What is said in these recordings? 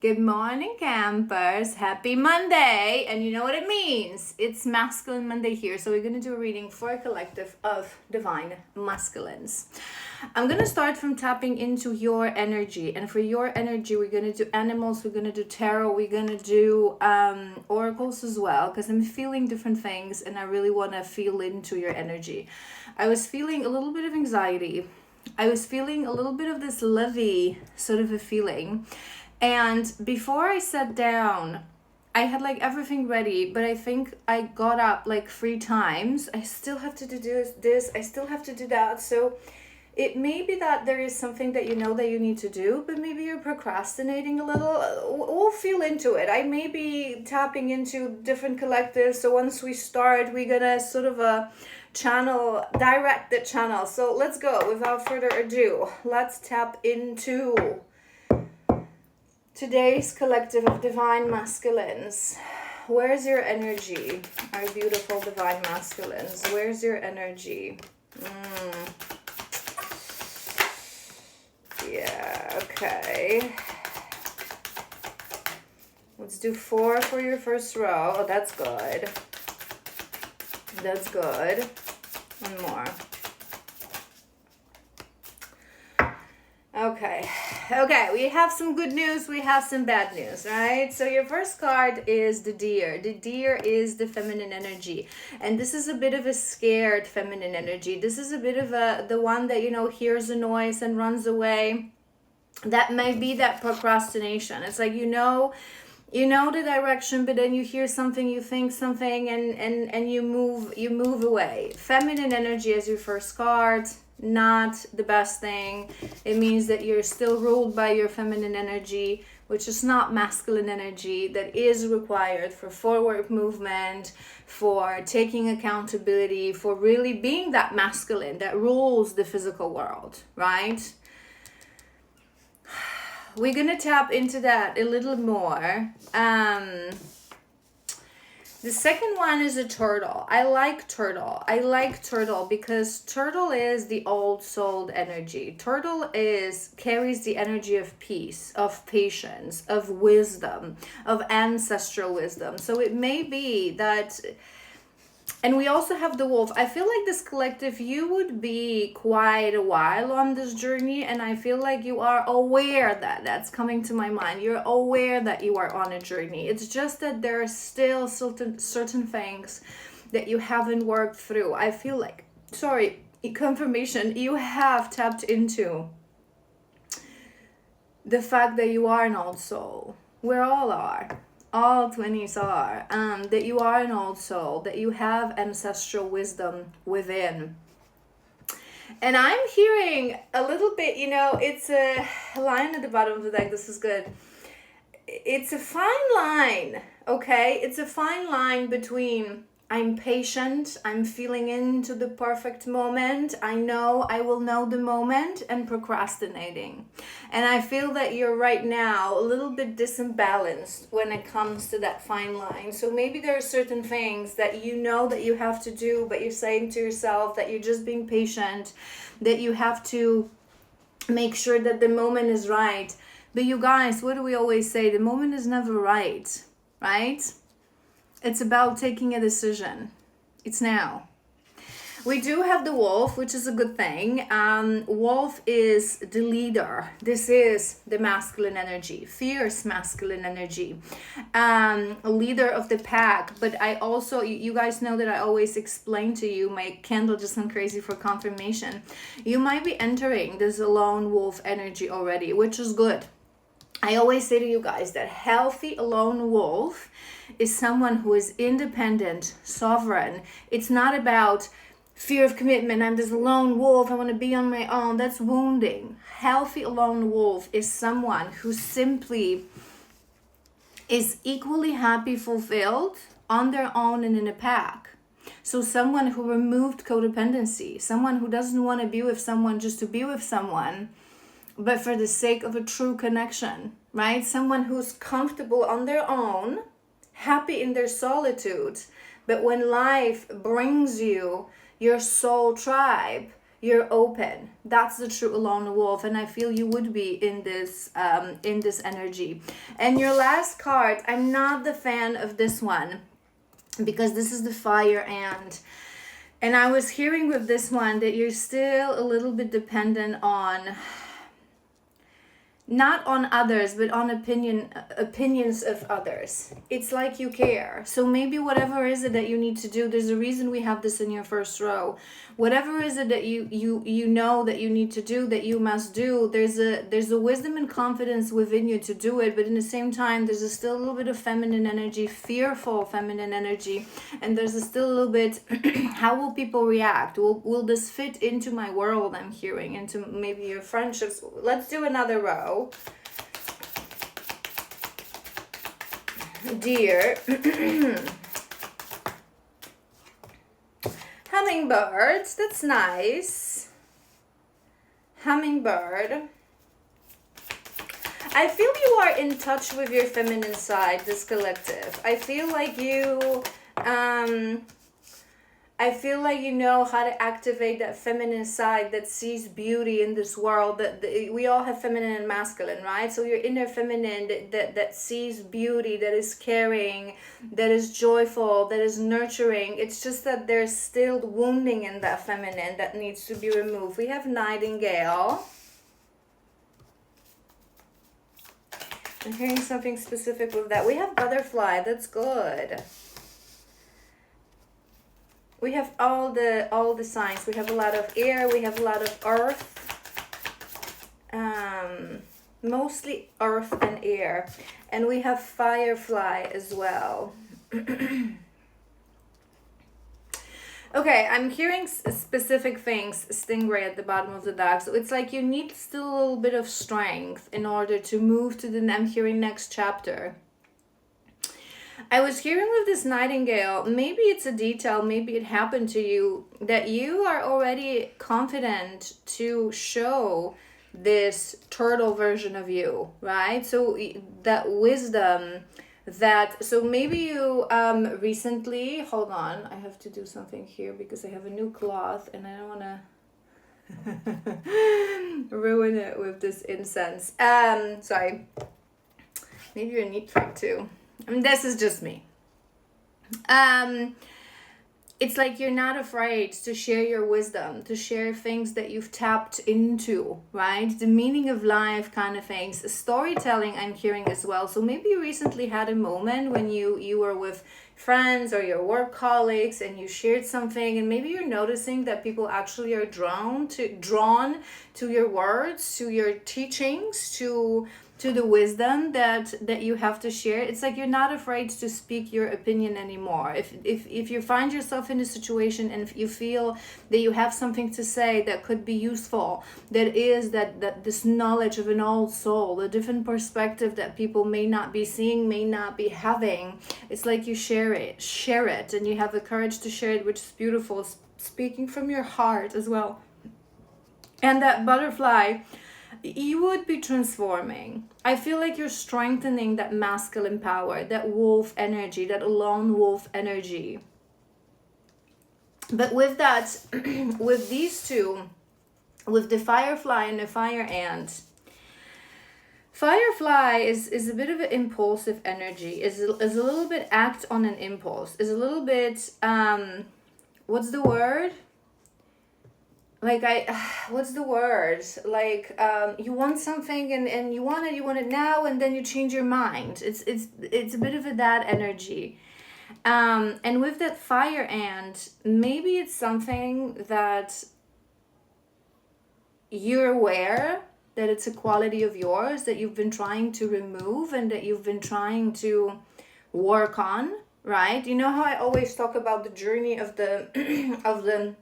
Good morning, campers. Happy Monday. And you know what it means. It's Masculine Monday here. So we're going to do a reading for a collective of divine masculines. I'm going to start from tapping into your energy. And for your energy, we're going to do animals. We're going to do tarot. We're going to do oracles as well. Because I'm feeling different things and I really want to feel into your energy. I was feeling a little bit of anxiety. I was feeling a little bit of this levy sort of a feeling. And before I sat down, I had like everything ready, but I think I got up like 3 times. I still have to do this, I still have to do that. So it may be that there is something that you know that you need to do, but maybe you're procrastinating a little. We'll feel into it. I may be tapping into different collectives. So once we start, we're gonna sort of direct the channel. So let's go without further ado. Let's tap into today's collective of divine masculines. Where's your energy? Our beautiful divine masculines. Where's your energy? Yeah, okay. Let's do 4 for your first row. Oh, that's good. That's good. One more. Okay, we have some good news, we have some bad news, right? So your first card is the deer. The deer is the feminine energy. And this is a bit of a scared feminine energy. This is a bit of the one that, hears a noise and runs away. That may be that procrastination. It's like, you know the direction, but then you hear something, you think something, and you move away. Feminine energy as your first card. Not the best thing. It means that you're still ruled by your feminine energy, which is not masculine energy, that is required for forward movement, for taking accountability, for really being that masculine that rules the physical world, right? We're gonna tap into that a little more. The second one is a turtle. I like turtle because turtle is the old soul energy. Turtle carries the energy of peace, of patience, of wisdom, of ancestral wisdom. So it may be that. And we also have the wolf. I feel like this collective, you would be quite a while on this journey, and I feel like you are aware that's coming to my mind. You're aware that you are on a journey. It's just that there are still certain things that you haven't worked through. I feel like, confirmation, you have tapped into the fact that you are an old soul. We all are. All 20s are, that you are an old soul, that you have ancestral wisdom within. And I'm hearing a little bit, it's a line at the bottom of the deck. This is good. It's a fine line, okay? It's a fine line between I'm patient, I'm feeling into the perfect moment, I know I will know the moment, and procrastinating. And I feel that you're right now a little bit disimbalanced when it comes to that fine line. So maybe there are certain things that you know that you have to do, but you're saying to yourself that you're just being patient, that you have to make sure that the moment is right. But you guys, what do we always say? The moment is never right, right? It's about taking a decision. It's now. We do have the wolf, which is a good thing. Wolf is the leader. This is the masculine energy, fierce masculine energy, leader of the pack. But I also, you guys know that I always explain to you, my candle just went crazy for confirmation. You might be entering this lone wolf energy already, which is good. I always say to you guys that healthy lone wolf is someone who is independent, sovereign. It's not about fear of commitment. I'm this lone wolf. I want to be on my own. That's wounding. Healthy lone wolf is someone who simply is equally happy, fulfilled on their own and in a pack. So someone who removed codependency, someone who doesn't want to be with someone just to be with someone, but for the sake of a true connection, right? Someone who's comfortable on their own, happy in their solitude, but when life brings you your soul tribe, You're open. That's the true lone wolf, and I feel you would be in this energy. And your last card, I'm not the fan of this one, because this is the fire ant. And I was hearing with this one that you're still a little bit dependent on, not on others, but on opinions of others. It's like you care. So maybe whatever is it that you need to do, there's a reason we have this in your first row. Whatever is it that you know that you need to do, that you must do, there's a wisdom and confidence within you to do it, but in the same time there's still a little bit of feminine energy, fearful feminine energy, and there's still a little bit how will people react? Will this fit into my world? I'm hearing into maybe your friendships. Let's do another row. Deer. Hummingbirds, that's nice. Hummingbird. I feel you are in touch with your feminine side, this collective. I feel like you know how to activate that feminine side that sees beauty in this world. That we all have feminine and masculine, right? So your inner feminine that sees beauty, that is caring, that is joyful, that is nurturing. It's just that there's still wounding in that feminine that needs to be removed. We have nightingale. I'm hearing something specific with that. We have butterfly. That's good. We have all the signs. We have a lot of air. We have a lot of earth. Mostly earth and air. And we have firefly as well. Okay, I'm hearing specific things, stingray at the bottom of the deck. So it's like you need still a little bit of strength in order to move to the, I'm hearing, next chapter. I was hearing with this nightingale, maybe it's a detail, maybe it happened to you, that you are already confident to show this turtle version of you, right? So that wisdom, that, so maybe you recently, hold on, I have to do something here because I have a new cloth and I don't want to ruin it with this incense. Sorry, maybe you're a neat freak too. I mean, this is just me. It's like you're not afraid to share your wisdom, to share things that you've tapped into, right? The meaning of life kind of things. Storytelling I'm hearing as well. So maybe you recently had a moment when you were with friends or your work colleagues and you shared something, and maybe you're noticing that people actually are drawn to your words, to your teachings, to the wisdom that you have to share. It's like you're not afraid to speak your opinion anymore. If you find yourself in a situation and if you feel that you have something to say that could be useful, that this knowledge of an old soul, a different perspective that people may not be seeing, may not be having, it's like you share it, and you have the courage to share it, which is beautiful, speaking from your heart as well. And that butterfly, you would be transforming. I feel like you're strengthening that masculine power, that wolf energy, that lone wolf energy. But with that, with these two, with the firefly and the fire ant, firefly is a bit of an impulsive energy, is a little bit act on an impulse, is a little bit, what's the word? Like what's the word? Like you want something and you want it now, and then you change your mind. It's a bit of that energy. And with that fire ant, maybe it's something that you're aware that it's a quality of yours that you've been trying to remove and that you've been trying to work on, right? You know how I always talk about the journey of the of the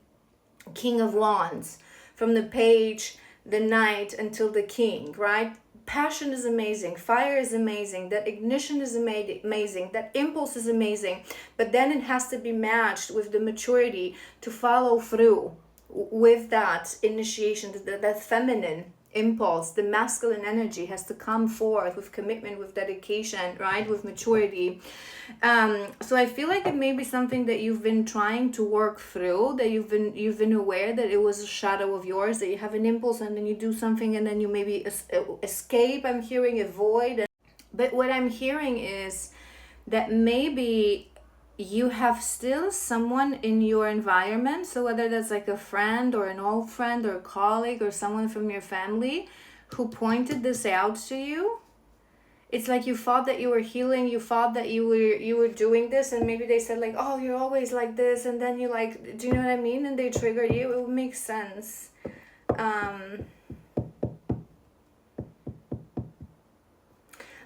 King of Wands, from the page, the knight, until the king, right? Passion is amazing, fire is amazing, that ignition is amazing, that impulse is amazing, but then it has to be matched with the maturity to follow through with that initiation, that feminine impulse. The masculine energy has to come forth with commitment, with dedication, right, with maturity. So I feel like it may be something that you've been trying to work through, that you've been aware that it was a shadow of yours, that you have an impulse and then you do something and then you maybe escape. I'm hearing avoid. But what I'm hearing is that maybe you have still someone in your environment, so whether that's like a friend or an old friend or a colleague or someone from your family who pointed this out to you. It's like you thought that you were healing, you thought that you were doing this, and maybe they said like, oh, you're always like this, and then you like, do you know what I mean, and they trigger you. It would make sense.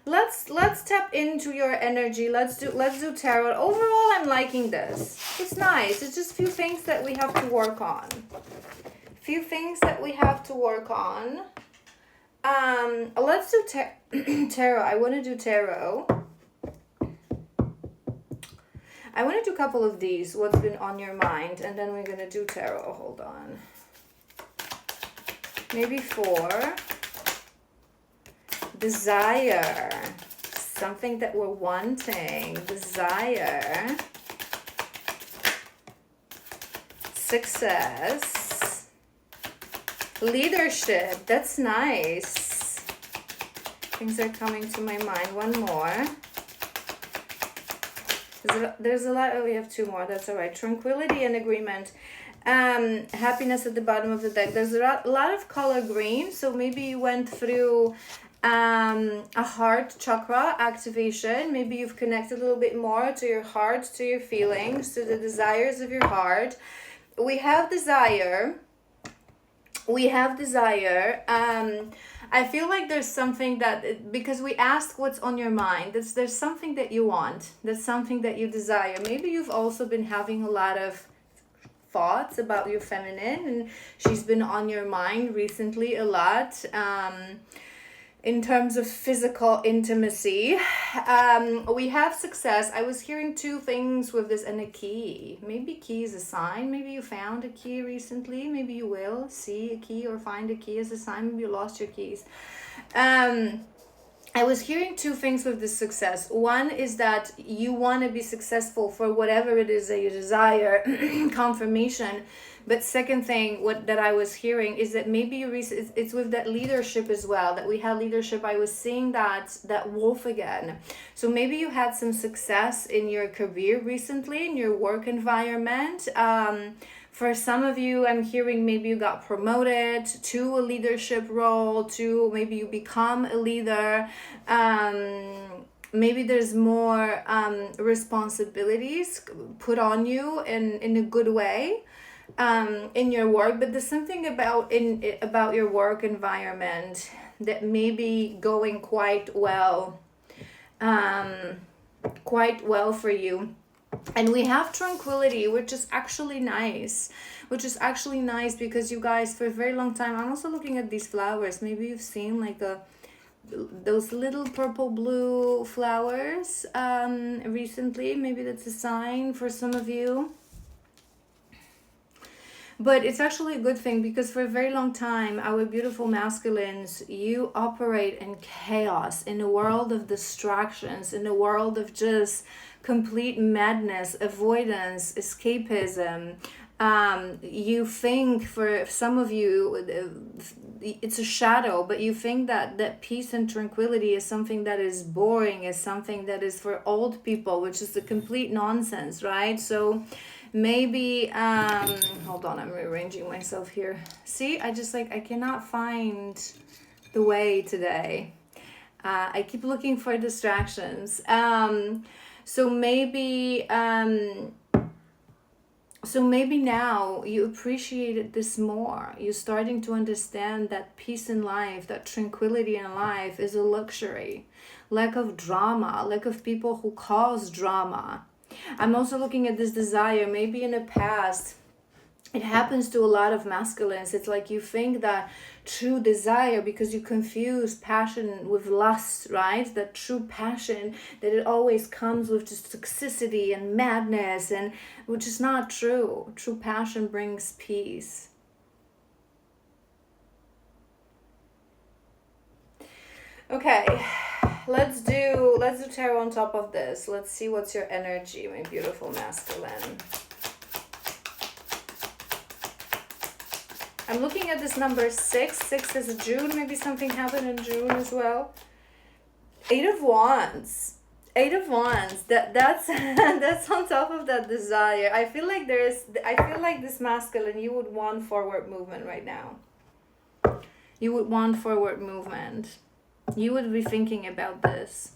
Let's tap into your energy. Let's do tarot. Overall, I'm liking this. It's nice. It's just a few things that we have to work on. Let's do tarot. I want to do tarot. I want to do a couple of these. What's been on your mind, and then we're gonna do tarot. Hold on. Maybe 4. Desire, something that we're wanting. Desire, success, leadership. That's nice. Things are coming to my mind. One more. There's a lot. Oh, we have 2 more. That's all right. Tranquility and agreement. Happiness at the bottom of the deck. There's a lot of color green, so maybe you went through a heart chakra activation. Maybe you've connected a little bit more to your heart, to your feelings, to the desires of your heart. We have desire. I feel like there's something that, because we ask what's on your mind, there's something that you want, there's something that you desire. Maybe you've also been having a lot of thoughts about your feminine, and she's been on your mind recently a lot. In terms of physical intimacy, we have success. I was hearing 2 things with this, and a key. Maybe key is a sign. Maybe you found a key recently. Maybe you will see a key or find a key as a sign. Maybe you lost your keys. I was hearing 2 things with this success. One is that you want to be successful for whatever it is that you desire, confirmation. But second thing, that I was hearing is that maybe it's with that leadership as well, that we had leadership. I was seeing that wolf again. So maybe you had some success in your career recently, in your work environment. For some of you, I'm hearing maybe you got promoted to a leadership role, to maybe you become a leader. Maybe there's more responsibilities put on you in a good way. In your work, but there's something about your work environment that may be going quite well for you. And we have tranquility, which is actually nice, because you guys, for a very long time, I'm also looking at these flowers. Maybe you've seen like those little purple blue flowers recently. Maybe that's a sign for some of you. But it's actually a good thing, because for a very long time, our beautiful masculines, you operate in chaos, in a world of distractions, in a world of just complete madness, avoidance, escapism. You think, for some of you, it's a shadow, but you think that peace and tranquility is something that is boring, is something that is for old people, which is a complete nonsense, right? So maybe, hold on, I'm rearranging myself here. See, I cannot find the way today. I keep looking for distractions. So maybe now you appreciated this more. You're starting to understand that peace in life, that tranquility in life is a luxury. Lack of drama, lack of people who cause drama. I'm also looking at this desire. Maybe in the past, it happens to a lot of masculines. It's like you think that true desire, because you confuse passion with lust, right? That true passion, that it always comes with just toxicity and madness, and which is not true. True passion brings peace. Okay, let's do tarot on top of this. Let's see what's your energy, my beautiful masculine. I'm looking at this number 6. 6 is June. Maybe something happened in June as well. 8 of Wands. 8 of Wands. That's that's on top of that desire. I feel like this masculine, you would want forward movement right now. You would want forward movement. You would be thinking about this.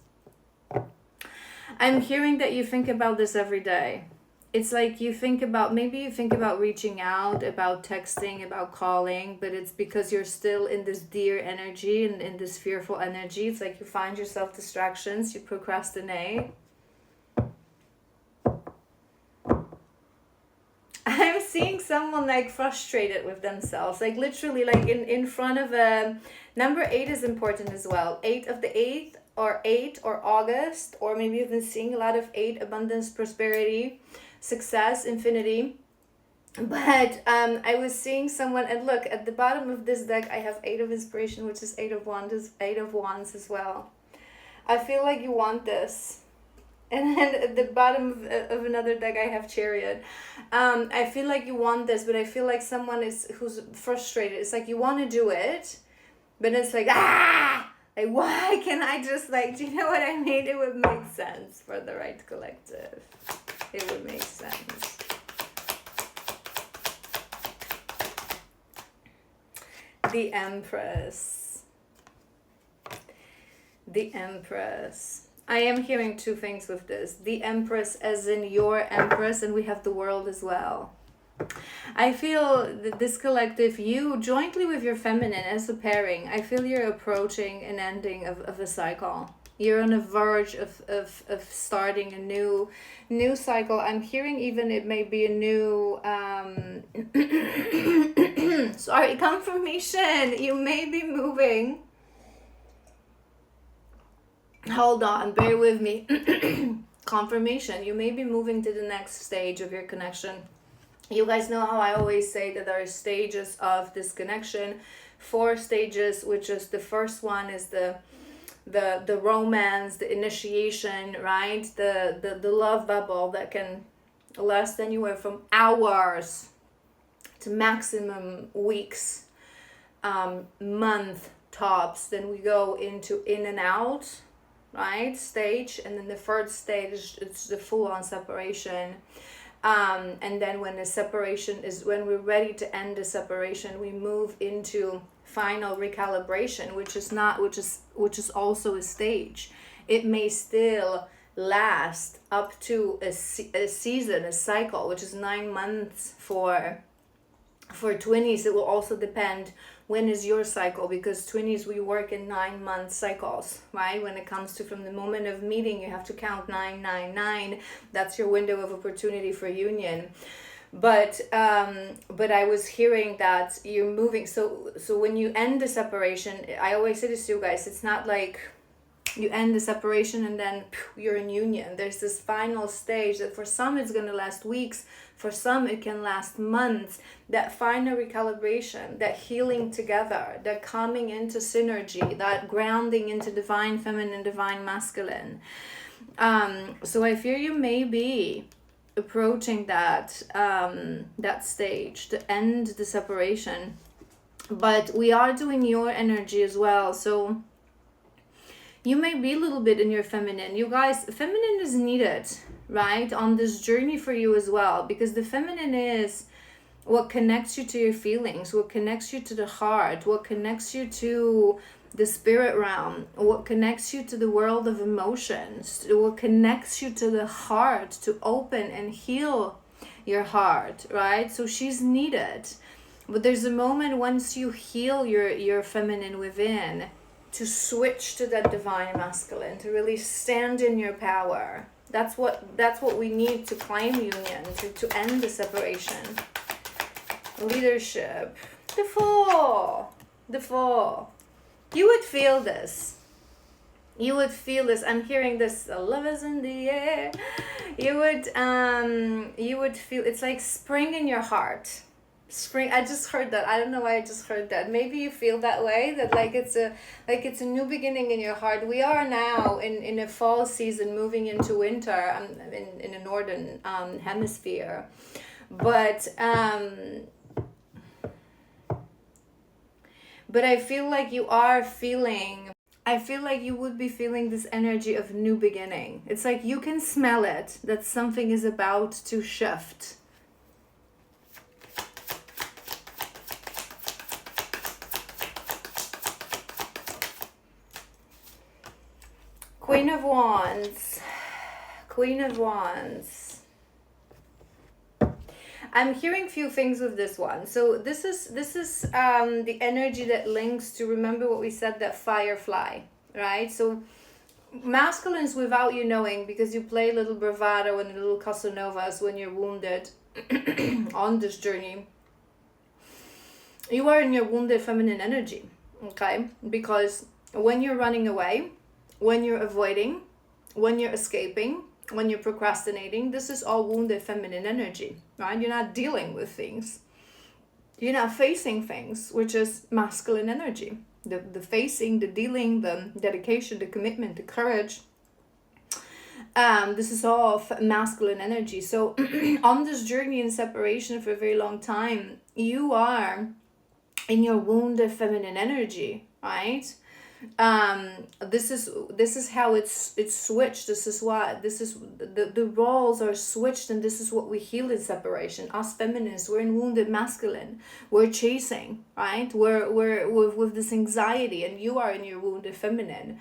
I'm hearing that you think about this every day. It's like you think about reaching out, about texting, about calling, but it's because you're still in this deer energy and in this fearful energy. It's like you find yourself distractions, you procrastinate. I'm seeing someone like frustrated with themselves, like literally like in front of a number 8 is important as well. 8 of the 8th or 8 or August, or maybe you've been seeing a lot of 8, abundance, prosperity, success, infinity. But I was seeing someone, and look at the bottom of this deck I have 8 of inspiration, which is 8 of wands as well. I feel like you want this. And then at the bottom of another deck I have chariot. I feel like you want this, but I feel like someone who's frustrated. It's like you want to do it, but it's like like why can I just like, do you know what I mean? It would make sense for the right collective. It would make sense. The Empress. The Empress. I am hearing two things with this. The Empress as in your Empress, and we have the world as well. I feel that this collective, you jointly with your feminine as a pairing, I feel you're approaching an ending of a cycle. You're on the verge of starting a new cycle. I'm hearing even it may be a new sorry, confirmation. You may be moving. Hold on, bear with me. Confirmation. You may be moving to the next stage of your connection. You guys know how I always say that there are stages of this connection. 4 stages, which is the first one is the romance, the initiation, right? The love bubble that can last anywhere from hours to maximum weeks, month tops. Then we go into in and out, right, stage, and then the third stage, it's the full-on separation. And then when the separation is, when we're ready to end the separation, we move into final recalibration, which is also a stage. It may still last up to a season, a cycle, which is 9 months for 20s. It will also depend when is your cycle, because 20s we work in 9-month cycles, right? When it comes to from the moment of meeting, you have to count 999. That's your window of opportunity for union. But I was hearing that you're moving. So when you end the separation, I always say this to you guys, it's not like you end the separation and then you're in union. There's this final stage that for some it's going to last weeks, for some it can last months. That final recalibration, that healing together, that coming into synergy, that grounding into divine feminine, divine masculine. So I fear you may be approaching that stage to end the separation, but we are doing your energy as well. So you may be a little bit in your feminine. You guys, feminine is needed, right, on this journey for you as well, because the feminine is what connects you to your feelings, what connects you to the heart, what connects you to the spirit realm, what connects you to the world of emotions, what connects you to the heart, to open and heal your heart, right? So she's needed. But there's a moment once you heal your feminine within, to switch to that divine masculine, to really stand in your power. That's what we need to claim union, to end the separation. Leadership. The Fool. You would feel this. I'm hearing this. Love is in the air. You would feel it's like spring in your heart. Spring, I just heard that. I don't know why I just heard that. Maybe you feel that way, that like it's a new beginning in your heart. We are now in a fall season, moving into winter, in a northern hemisphere. But I feel like you are feeling, I feel like you would be feeling this energy of new beginning. It's like you can smell it, that something is about to shift. Queen of Wands. Queen of Wands. I'm hearing few things with this one. So this is the energy that links to, remember what we said, that firefly, right? So masculines without you knowing, because you play a little bravado and a little Casanovas when you're wounded on this journey. You are in your wounded feminine energy, okay? Because when you're running away, when you're avoiding, when you're escaping, when you're procrastinating, this is all wounded feminine energy, right? You're not dealing with things. You're not facing things, which is masculine energy. The facing, the dealing, the dedication, the commitment, the courage. This is all masculine energy. So on this journey in separation for a very long time, you are in your wounded feminine energy, right? This is how it's switched. This is what the roles are switched, and this is what we heal in separation. Us feminists, we're in wounded masculine, we're chasing, right? We're with this anxiety, and you are in your wounded feminine.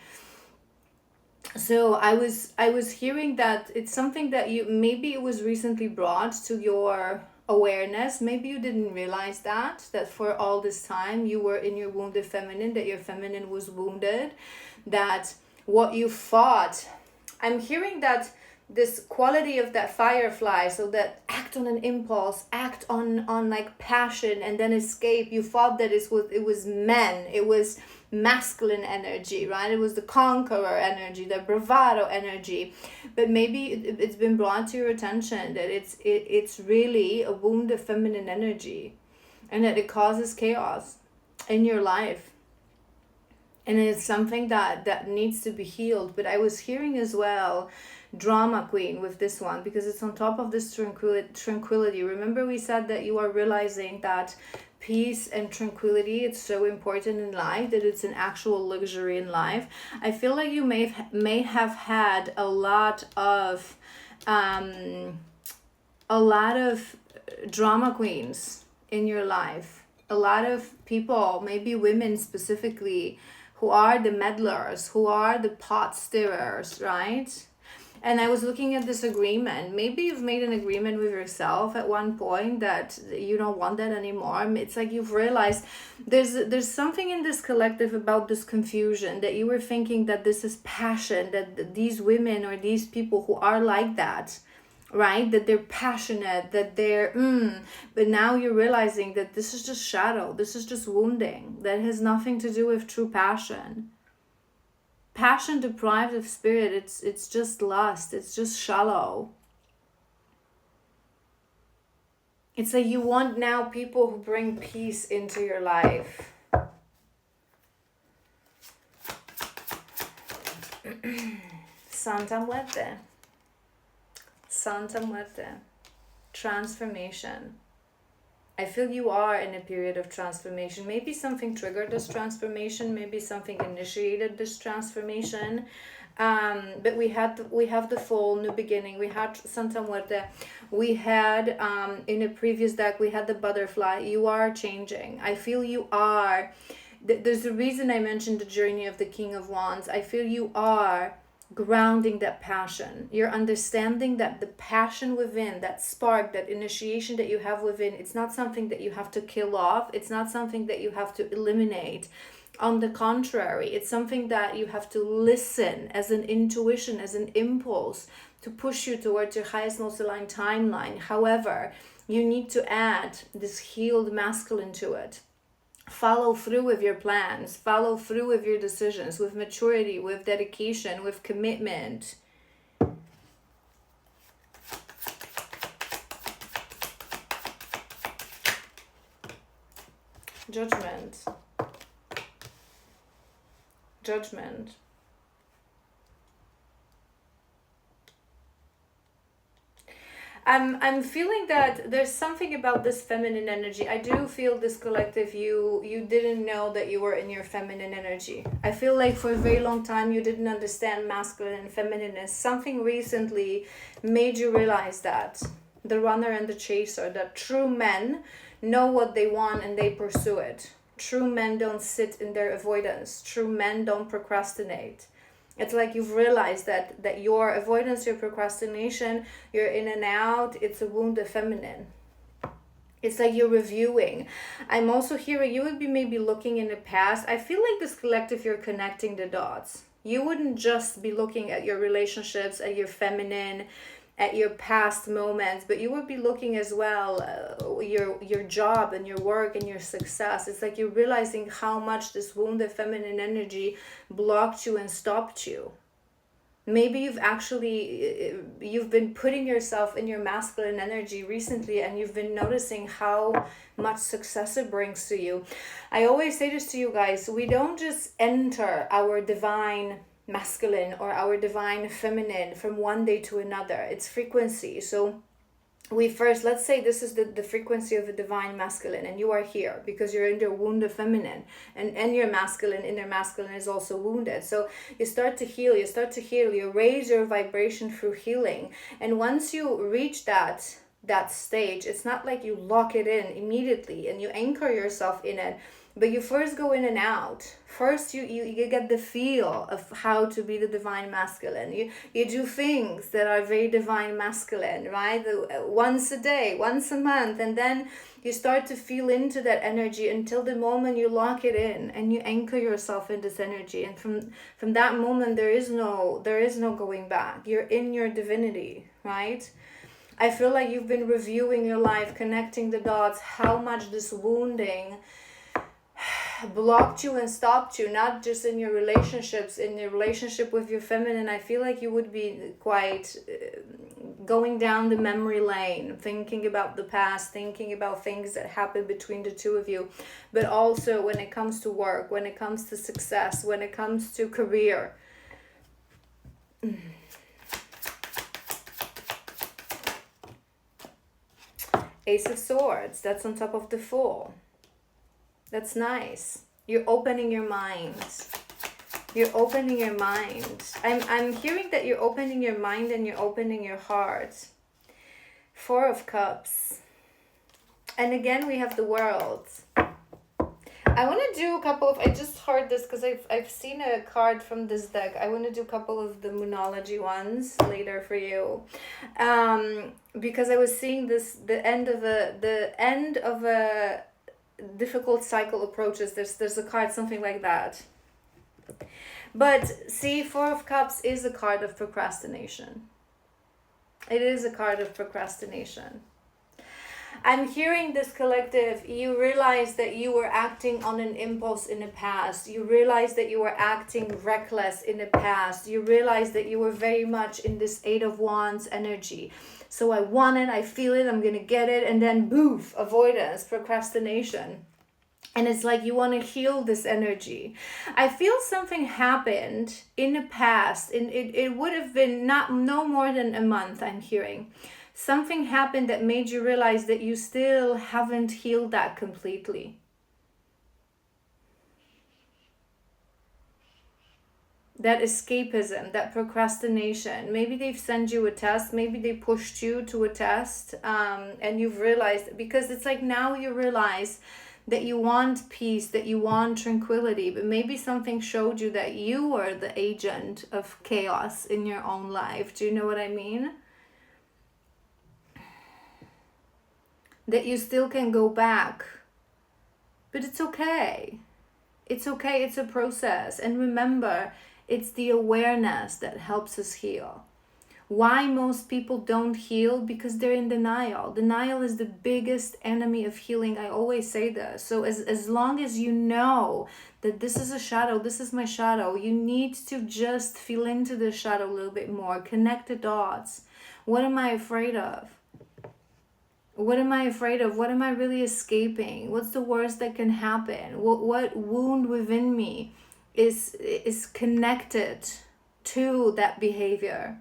So I was hearing that it's something that you, maybe it was recently brought to your awareness. Maybe you didn't realize that for all this time you were in your wounded feminine, that your feminine was wounded, that what you fought. I'm hearing that this quality of that firefly, so that act on an impulse, act on like passion, and then escape. You thought that it was men, it was masculine energy, right? It was the conqueror energy, the bravado energy. But maybe it's been brought to your attention that it's really a wounded feminine energy, and that it causes chaos in your life, and it's something that needs to be healed. But I was hearing as well drama queen with this one, because it's on top of this tranquility. Remember we said that you are realizing that peace and tranquility, it's so important in life, that it's an actual luxury in life. I feel like you may have had a lot of drama queens in your life, a lot of people, maybe women specifically, who are the meddlers, who are the pot stirrers, right? And I was looking at this agreement. Maybe you've made an agreement with yourself at one point that you don't want that anymore. It's like you've realized there's something in this collective about this confusion, that you were thinking that this is passion, that these women or these people who are like that, right, that they're passionate, that they're but now you're realizing that this is just shadow, this is just wounding, that has nothing to do with true passion. Passion deprived of spirit, it's just lust, it's just shallow. It's like you want now people who bring peace into your life. Santa Muerte. Santa Muerte. Transformation. I feel you are in a period of transformation. Maybe something triggered this transformation. Maybe something initiated this transformation. But we have the full new beginning. We had Santa Muerte. We had in a previous deck we had the butterfly. You are changing. I feel you are. There's a reason I mentioned the journey of the King of Wands. I feel you are grounding that passion. You're understanding that the passion within, that spark, that initiation that you have within, it's not something that you have to kill off. It's not something that you have to eliminate. On the contrary, it's something that you have to listen as an intuition, as an impulse to push you towards your highest, most aligned timeline. However, you need to add this healed masculine to it. Follow through with your plans, follow through with your decisions, with maturity, with dedication, with commitment. Judgment. Judgment. I'm feeling that there's something about this feminine energy. I do feel this collective, you didn't know that you were in your feminine energy. I feel like for a very long time you didn't understand masculine and feminineness. Something recently made you realize that. The runner and the chaser, that true men know what they want and they pursue it. True men don't sit in their avoidance. True men don't procrastinate. It's like you've realized that your avoidance, your procrastination, your in and out, it's a wounded feminine. It's like you're reviewing. I'm also hearing you would be maybe looking in the past. I feel like this collective, you're connecting the dots. You wouldn't just be looking at your relationships, at your feminine, at your past moments, but you would be looking as well your job and your work and your success. It's like you're realizing how much this wounded feminine energy blocked you and stopped you. Maybe you've been putting yourself in your masculine energy recently, and you've been noticing how much success it brings to you. I always say this to you guys, we don't just enter our divine masculine or our divine feminine from one day to another. It's frequency. So we first, let's say this is the frequency of a divine masculine, and you are here because you're in the wounded feminine, and your masculine, inner masculine is also wounded. So you start to heal, you raise your vibration through healing. And once you reach that stage, it's not like you lock it in immediately and you anchor yourself in it, but you first go in and out. First, you get the feel of how to be the divine masculine. You do things that are very divine masculine, right? Once a day, once a month, and then you start to feel into that energy until the moment you lock it in and you anchor yourself in this energy. And from that moment, there is no going back. You're in your divinity, right? I feel like you've been reviewing your life, connecting the dots, how much this wounding blocked you and stopped you, not just in your relationships, in your relationship with your feminine. I feel like you would be quite going down the memory lane, thinking about the past, thinking about things that happened between the two of you. But also when it comes to work, when it comes to success, when it comes to career. Ace of Swords, that's on top of the Fool. That's nice. You're opening your mind. You're opening your mind. I'm hearing that you're opening your mind and you're opening your heart. Four of Cups. And again, we have the World. I want to do a couple of... I just heard this because I've seen a card from this deck. I want to do a couple of the Moonology ones later for you. Because I was seeing this, the end of a difficult cycle approaches. There's a card, something like that. But see, Four of Cups is a card of procrastination. It is a card of procrastination. I'm hearing this collective, you realize that you were acting on an impulse in the past. You realize that you were acting reckless in the past. You realize that you were very much in this Eight of Wands energy. So I want it, I feel it, I'm going to get it. And then boof, avoidance, procrastination. And it's like you want to heal this energy. I feel something happened in the past. It would have been no more than a month, I'm hearing. Something happened that made you realize that you still haven't healed that completely. That escapism, that procrastination. Maybe they've sent you a test. Maybe they pushed you to a test. And you've realized, because it's like now you realize that you want peace, that you want tranquility. But maybe something showed you that you were the agent of chaos in your own life. Do you know what I mean? That you still can go back. But it's okay. It's okay. It's a process. And remember, it's the awareness that helps us heal. Why most people don't heal? Because they're in denial. Denial is the biggest enemy of healing. I always say this. So as long as you know that this is a shadow, this is my shadow, you need to just feel into the shadow a little bit more. Connect the dots. What am I afraid of? What am I afraid of? What am I really escaping? What's the worst that can happen? What wound within me is connected to that behavior?